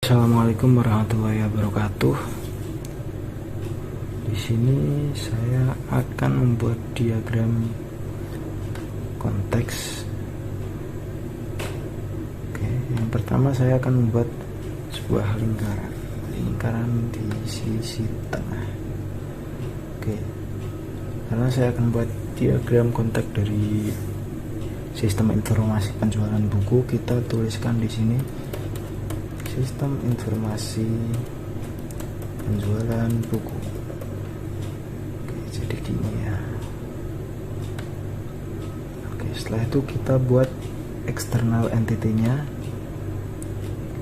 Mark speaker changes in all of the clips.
Speaker 1: Assalamualaikum warahmatullahi wabarakatuh. Di sini saya akan membuat diagram konteks. Oke, yang pertama saya akan membuat sebuah lingkaran di sisi tengah. Oke, karena saya akan membuat diagram konteks dari sistem informasi penjualan buku, kita tuliskan di sini sistem informasi penjualan buku. Oke, jadi gini ya. Oke, setelah itu kita buat external entity-nya.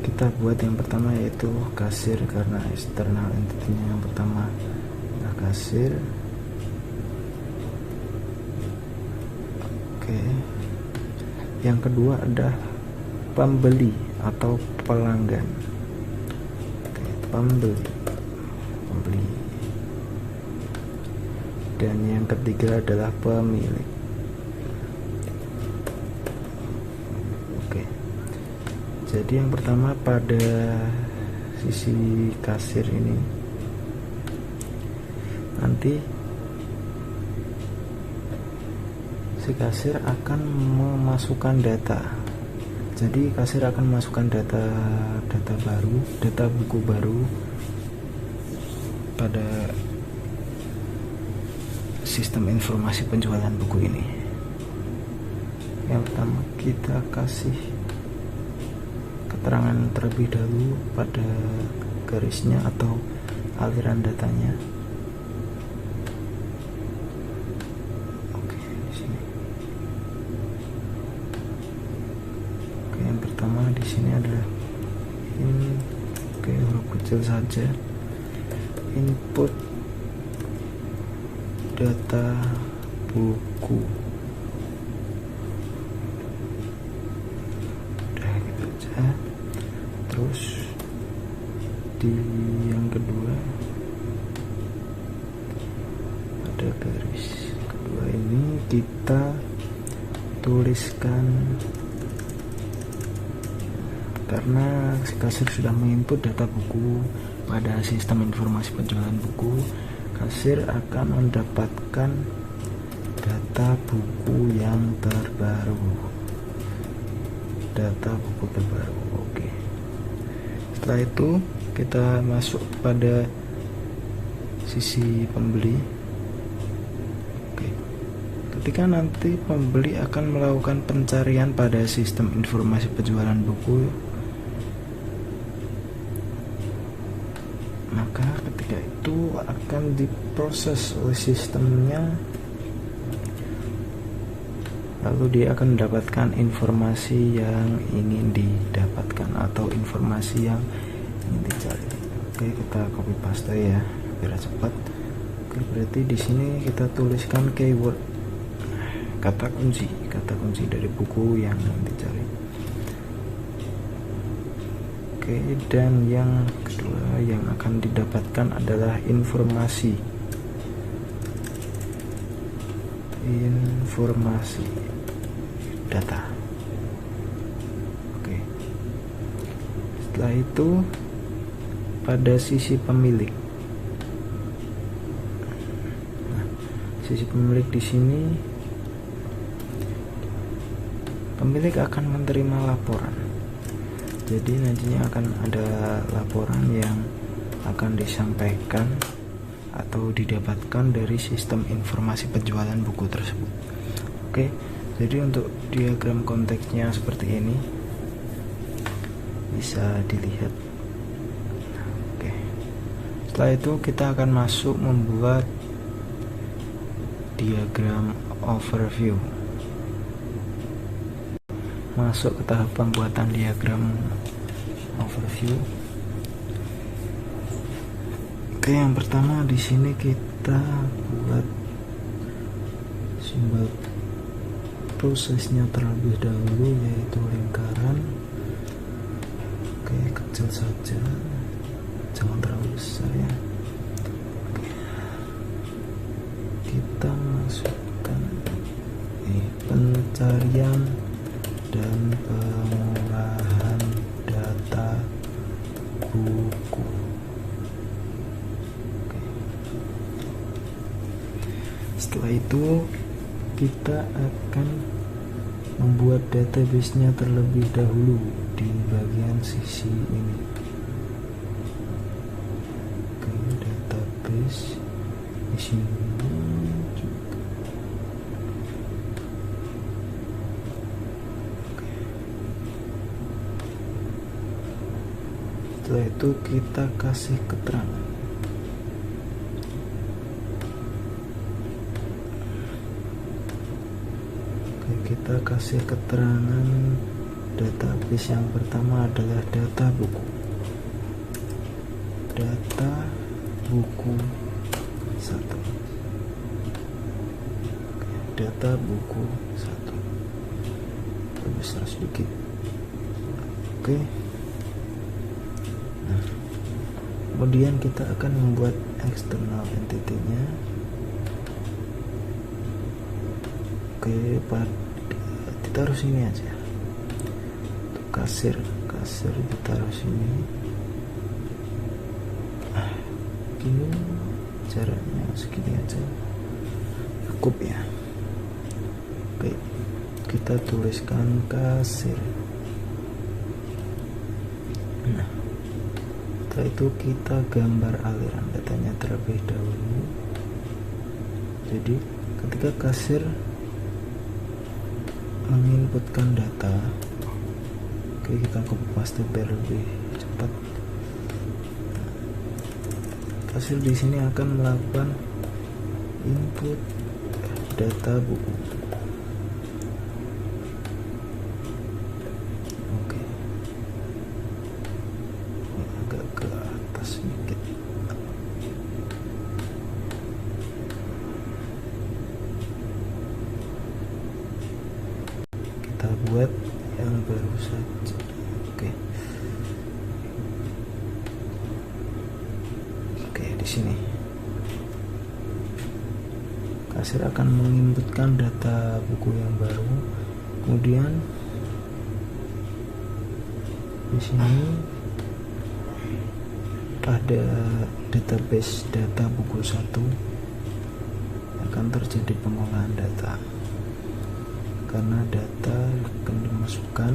Speaker 1: Kita buat yang pertama yaitu kasir, karena external entity-nya yang pertama adalah kasir. Oke, yang kedua adalah pembeli atau pelanggan. Oke, pembeli. Dan yang ketiga adalah pemilik. Oke, jadi yang pertama pada sisi kasir ini, nanti si kasir akan memasukkan data. Jadi kasir akan memasukkan data baru, data buku baru pada sistem informasi penjualan buku ini. Yang pertama kita kasih keterangan terlebih dahulu pada garisnya atau aliran datanya. Di sini adalah huruf kecil saja, input data buku. Udah gitu aja. Terus di yang kedua pada garis kedua ini kita tuliskan, karena kasir sudah menginput data buku pada sistem informasi penjualan buku, kasir akan mendapatkan data buku yang terbaru. Oke. Setelah itu kita masuk pada sisi pembeli. Oke. Ketika nanti pembeli akan melakukan pencarian pada sistem informasi penjualan buku, maka ketika itu akan diproses oleh sistemnya, lalu dia akan mendapatkan informasi yang ingin didapatkan atau informasi yang ingin dicari. Oke, kita copy paste ya biar cepat. Oke, berarti di sini kita tuliskan keyword, kata kunci dari buku yang ingin dicari. Oke, dan yang kedua yang akan didapatkan adalah informasi data. Oke, setelah itu pada sisi pemilik. Nah, sisi pemilik di sini, pemilik akan menerima laporan. Jadi nantinya akan ada laporan yang akan disampaikan atau didapatkan dari sistem informasi penjualan buku tersebut. Oke, jadi untuk diagram konteksnya seperti ini, bisa dilihat. Oke, setelah itu kita akan masuk membuat diagram overview. Masuk ke tahap pembuatan diagram overview. Oke, yang pertama di sini kita buat simbol prosesnya terlebih dahulu, yaitu lingkaran. Oke, kecil saja, jangan terlalu besar ya. Oke. Kita masukkan pencarian dan pengolahan data Setelah itu kita akan membuat database-nya terlebih dahulu di bagian sisi ini. Oke, database di sini juga. Oke. Setelah itu kita kasih keterangan. Kita kasih keterangan database yang pertama adalah data buku. Data buku 1. Data buku 1. Besar sedikit. Oke. Nah, kemudian kita akan membuat external entity-nya. Oke, ditaruh sini aja. Untuk kasir ditaruh sini. Gini jaraknya segini aja cukup ya. Oke, kita tuliskan kasir. Nah, setelah itu kita gambar aliran datanya terlebih dahulu. Jadi ketika kasir menginputkan data, oke, kita copy paste biar lebih cepat. Kasir di sini akan melakukan input data buku. Oke, agak ke atas sedikit. Kita buat yang baru saja. Oke, di sini kasir akan menginputkan data buku yang baru. Kemudian di sini pada database data buku 1 akan terjadi pengolahan data. Karena data akan dimasukkan,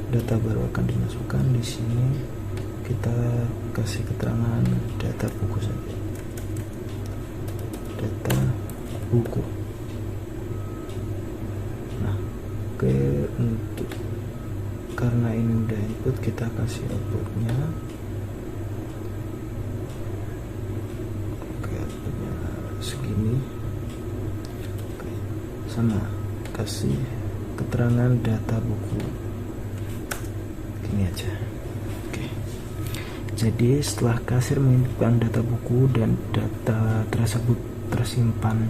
Speaker 1: data baru akan dimasukkan di sini. Kita kasih keterangan data buku saja. Data buku. Nah, oke, untuk karena ini udah input, kita kasih outputnya. Oke, outputnya segini. Oke, sama kasih keterangan data buku gini aja. Oke, jadi setelah kasir menginputkan data buku dan data tersebut tersimpan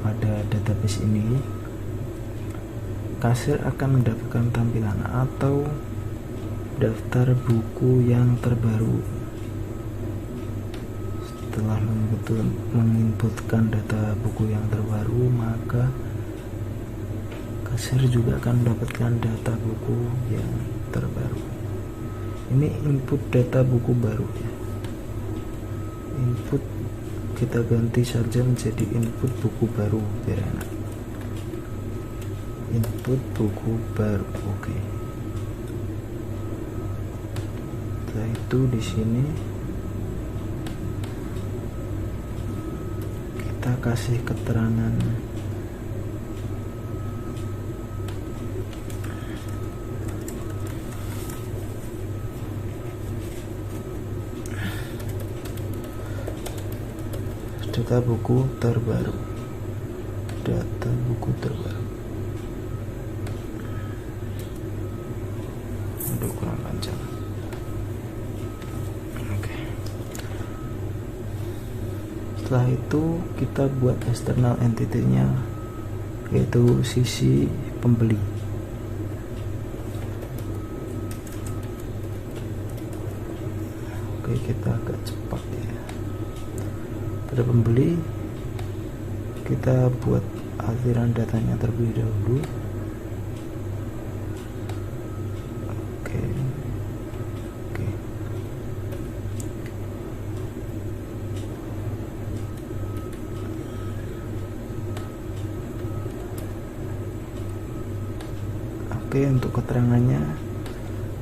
Speaker 1: pada database ini, kasir akan mendapatkan tampilan atau daftar buku yang terbaru. Setelah menginputkan data buku yang terbaru, maka kasir juga akan mendapatkan data buku yang terbaru. Ini input data buku baru ya. Input kita ganti saja menjadi input buku baru biar enak. Input buku baru. Oke. Setelah itu di sini kita kasih keterangan data buku terbaru. Data buku terbaru. Aduh, kurang panjang. Oke. Setelah itu kita buat external entity-nya, yaitu sisi pembeli. Oke, kita agak cepat ya. Pada pembeli kita buat aliran datanya terlebih dahulu. Oke. Oke, untuk keterangannya,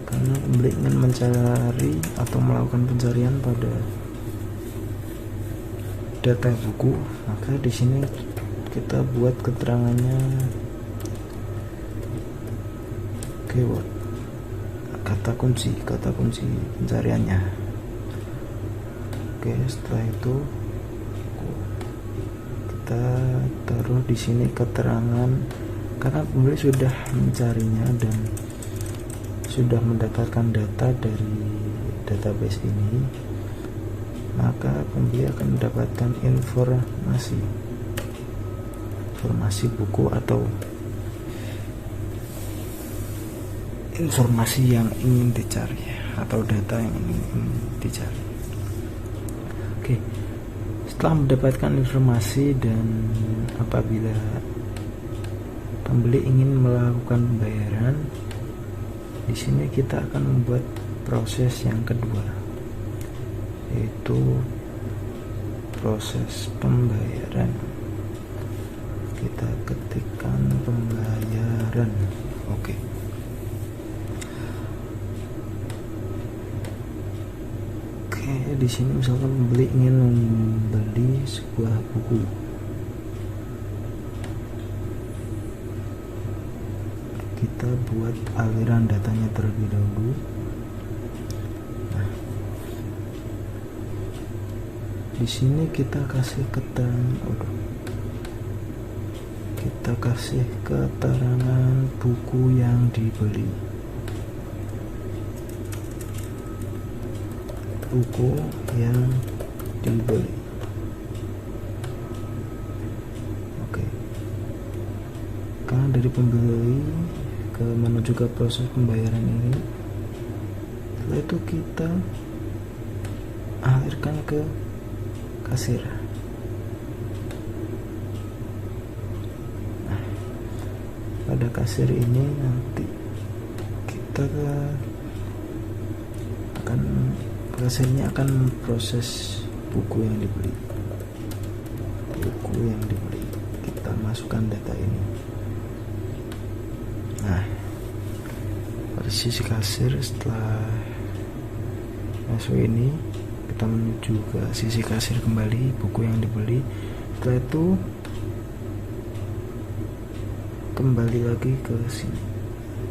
Speaker 1: karena pembeli ingin mencari atau melakukan pencarian pada data buku, maka di sini kita buat keterangannya keyword, kata kunci pencariannya. Oke, setelah itu kita taruh di sini keterangan, karena pembeli sudah mencarinya dan sudah mendapatkan data dari database ini, maka pembeli akan mendapatkan informasi buku atau informasi yang ingin dicari atau data yang ingin dicari. Oke, setelah mendapatkan informasi dan apabila pembeli ingin melakukan pembayaran, di sini kita akan membuat proses yang kedua, yaitu proses pembayaran. Kita ketikkan pembayaran. Oke. Di sini misalkan pembeli ingin membeli sebuah buku. Kita buat aliran datanya terlebih dahulu. Nah, di sini kita kasih keterangan buku yang dibeli. Buku yang dibeli. Oke. Karena dari pembeli menuju ke proses pembayaran ini, setelah itu kita alirkan ke kasir. Nah, pada kasir ini nanti kita kasirnya akan proses buku yang dibeli. Kita masukkan data ini. Nah, pada sisi kasir, setelah masuk ini, kita menuju ke sisi kasir kembali, buku yang dibeli. Setelah itu kembali lagi ke sini,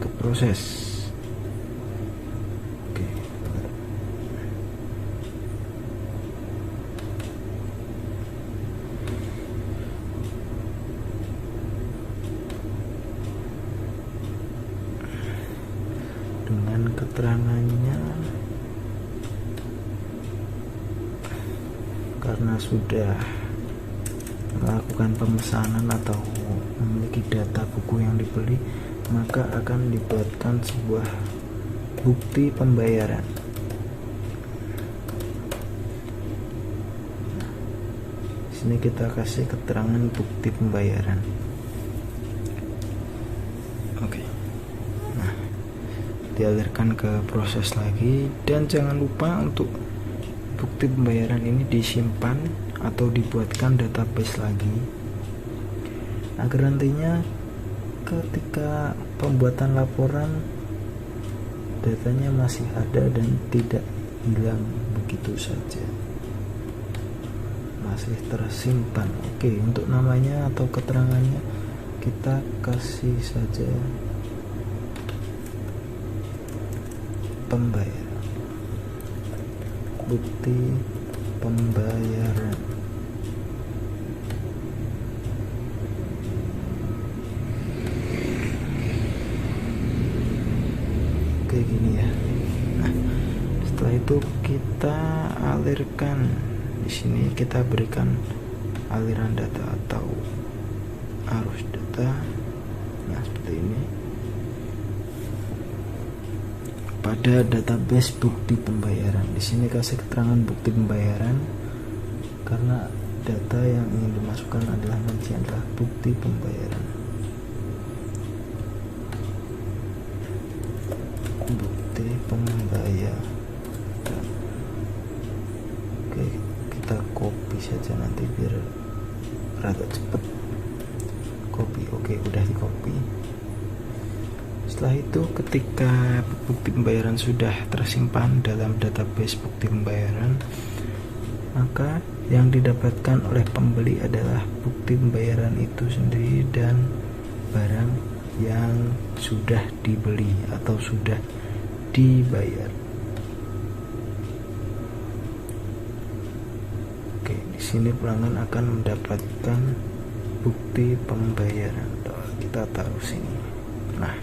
Speaker 1: ke proses. Dengan keterangannya, karena sudah melakukan pemesanan atau memiliki data buku yang dibeli, maka akan dibuatkan sebuah bukti pembayaran. Di sini kita kasih keterangan bukti pembayaran. Oke. Dialirkan ke proses lagi, dan jangan lupa untuk bukti pembayaran ini disimpan atau dibuatkan database lagi, agar nantinya ketika pembuatan laporan datanya masih ada dan tidak hilang begitu saja, masih tersimpan. Oke, untuk namanya atau keterangannya kita kasih saja pembayaran, bukti pembayaran. Oke, gini ya. Nah, setelah itu kita alirkan. Di sini kita berikan aliran data atau arus data. Nah, seperti ini. Pada database bukti pembayaran, di sini kasih keterangan bukti pembayaran, karena data yang ingin dimasukkan adalah bukti pembayaran. Bukti pembayaran. Oke, kita copy saja nanti biar rada cepet. Copy. Oke, udah di copy. Setelah Setelah itu ketika bukti pembayaran sudah tersimpan dalam database bukti pembayaran, maka yang didapatkan oleh pembeli adalah bukti pembayaran itu sendiri dan barang yang sudah dibeli atau sudah dibayar. Oke, di sini pelanggan akan mendapatkan bukti pembayaran. Kita taruh sini. Nah,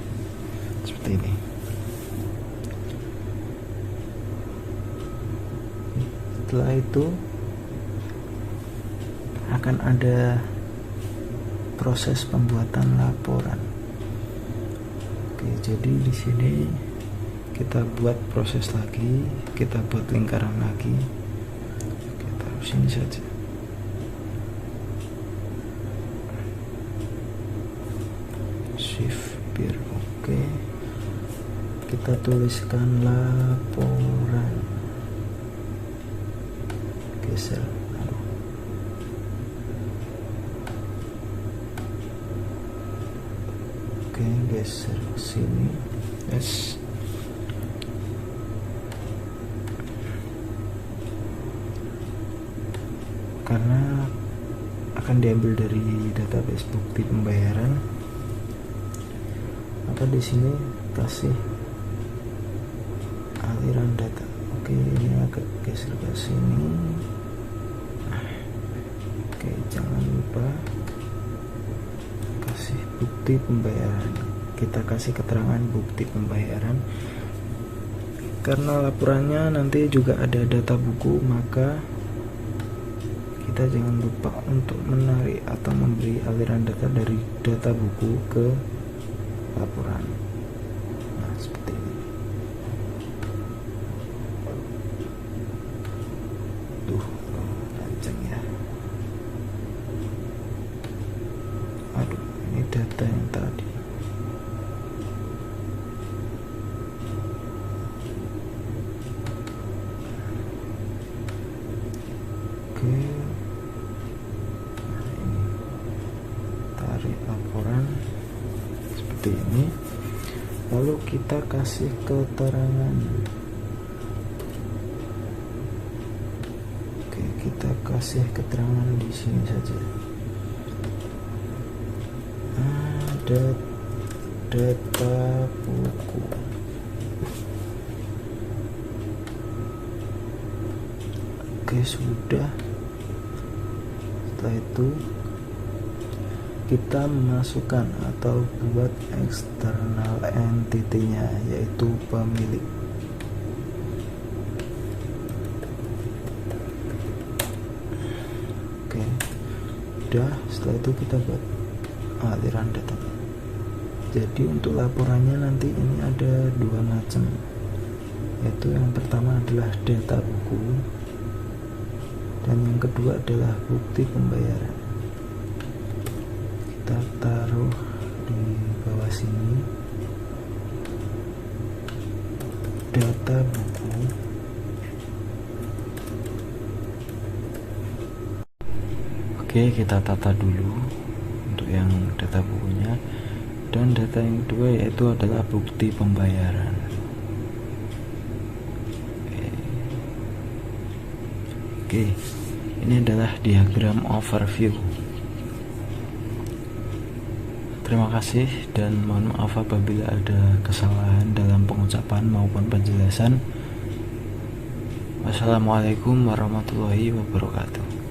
Speaker 1: seperti ini. Setelah itu akan ada proses pembuatan laporan. Oke, jadi di sini kita buat proses lagi, kita buat lingkaran lagi. Kita taruh sini saja. Shift biar oke. Kita tuliskan laporan. Geser. Oke, geser ke sini. Yes. Karena akan diambil dari database bukti pembayaran, maka di sini kasih aliran data. Oke, ini agak geser ke sini. Oke, jangan lupa kasih bukti pembayaran. Kita kasih keterangan bukti pembayaran. Karena laporannya nanti juga ada data buku, maka kita jangan lupa untuk menarik atau memberi aliran data dari data buku ke laporan. Nah, seperti ini. Tuh, lanceng ya. Aduh, ini data yang tadi. Oke. Nah, ini tarik laporan seperti ini. Lalu kita kasih keterangan. Oke, kita kasih keterangan di sini saja. Ada data buku. Oke, sudah. Setelah itu kita memasukkan atau buat external entity-nya, yaitu pemilik. Oke, udah. Setelah itu kita buat aliran data. Jadi untuk laporannya nanti ini ada dua macam, yaitu yang pertama adalah data buku dan yang kedua adalah bukti pembayaran. Kita taruh di bawah sini data buku. Oke, kita tata dulu untuk yang data bukunya, dan data yang kedua yaitu adalah bukti pembayaran. Oke, ini adalah diagram overview. Terima kasih dan mohon maaf apabila ada kesalahan dalam pengucapan maupun penjelasan. Wassalamualaikum warahmatullahi wabarakatuh.